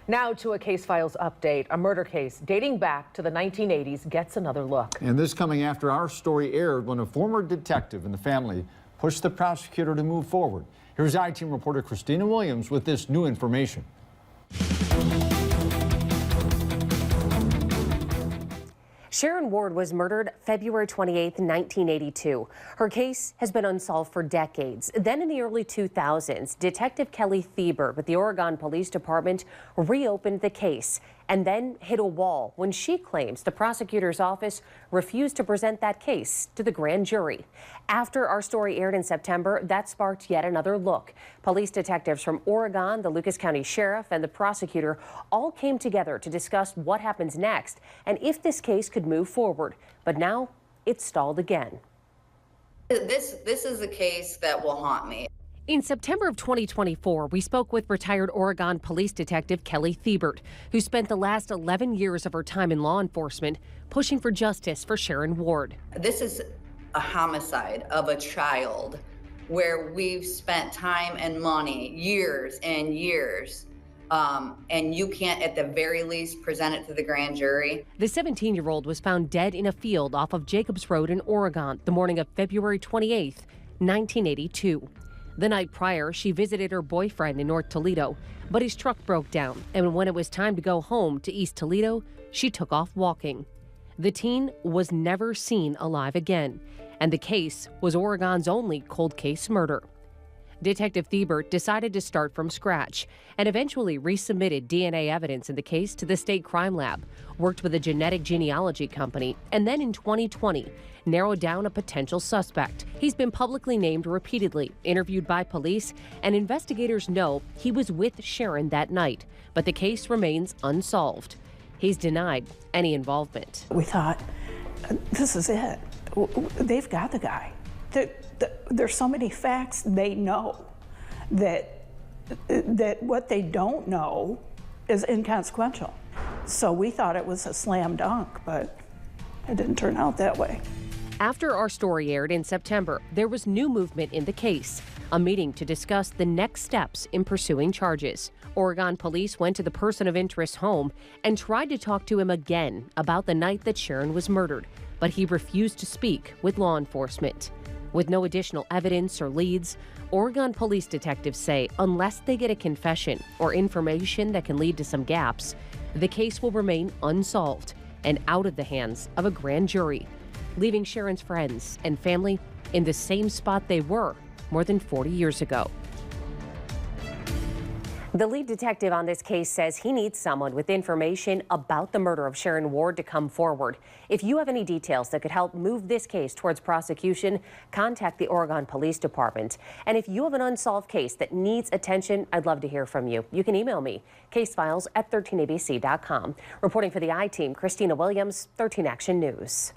Now to a Case Files update. A murder case dating back to the 1980s gets another look. And this coming after our story aired when a former detective and the family pushed the prosecutor to move forward. Here's I-Team reporter Christina Williams with this new information. Sharon Ward was murdered February 28, 1982. Her case has been unsolved for decades. Then in the early 2000s, Detective Kelly Thieber with the Oregon Police Department reopened the case and then hit a wall when she claims the prosecutor's office refused to present that case to the grand jury. After our story aired in September, that sparked yet another look. Police detectives from Oregon, the Lucas County Sheriff, and the prosecutor all came together to discuss what happens next and if this case could move forward. But now it's stalled again. This is a case that will haunt me. In September of 2024, we spoke with retired Oregon Police Detective Kelly Thieber, who spent the last 11 years of her time in law enforcement pushing for justice for Sharon Ward. This is a homicide of a child where we've spent time and money, years and years, and you can't at the very least present it to the grand jury. The 17-year-old was found dead in a field off of Jacobs Road in Oregon the morning of February 28, 1982. The night prior, she visited her boyfriend in North Toledo, but his truck broke down, and when it was time to go home to East Toledo, she took off walking. The teen was never seen alive again, and the case was Oregon's only cold case murder. Detective Thieber decided to start from scratch and eventually resubmitted DNA evidence in the case to the state crime lab, worked with a genetic genealogy company, and then in 2020 narrowed down a potential suspect. He's been publicly named repeatedly, interviewed by police, and investigators know he was with Sharon that night, but the case remains unsolved. He's denied any involvement. We thought, this is it. They've got the guy. There's so many facts they know that what they don't know is inconsequential. So we thought it was a slam dunk, but it didn't turn out that way. After our story aired in September, there was new movement in the case, a meeting to discuss the next steps in pursuing charges. Oregon police went to the person of interest's home and tried to talk to him again about the night that Sharon was murdered, but he refused to speak with law enforcement. With no additional evidence or leads, Oregon police detectives say unless they get a confession or information that can lead to some gaps, the case will remain unsolved and out of the hands of a grand jury, leaving Sharon's friends and family in the same spot they were more than 40 years ago. The lead detective on this case says he needs someone with information about the murder of Sharon Ward to come forward. If you have any details that could help move this case towards prosecution, contact the Oregon Police Department. And if you have an unsolved case that needs attention, I'd love to hear from you. You can email me, casefiles@13abc.com. Reporting for the I-Team, Christina Williams, 13 Action News.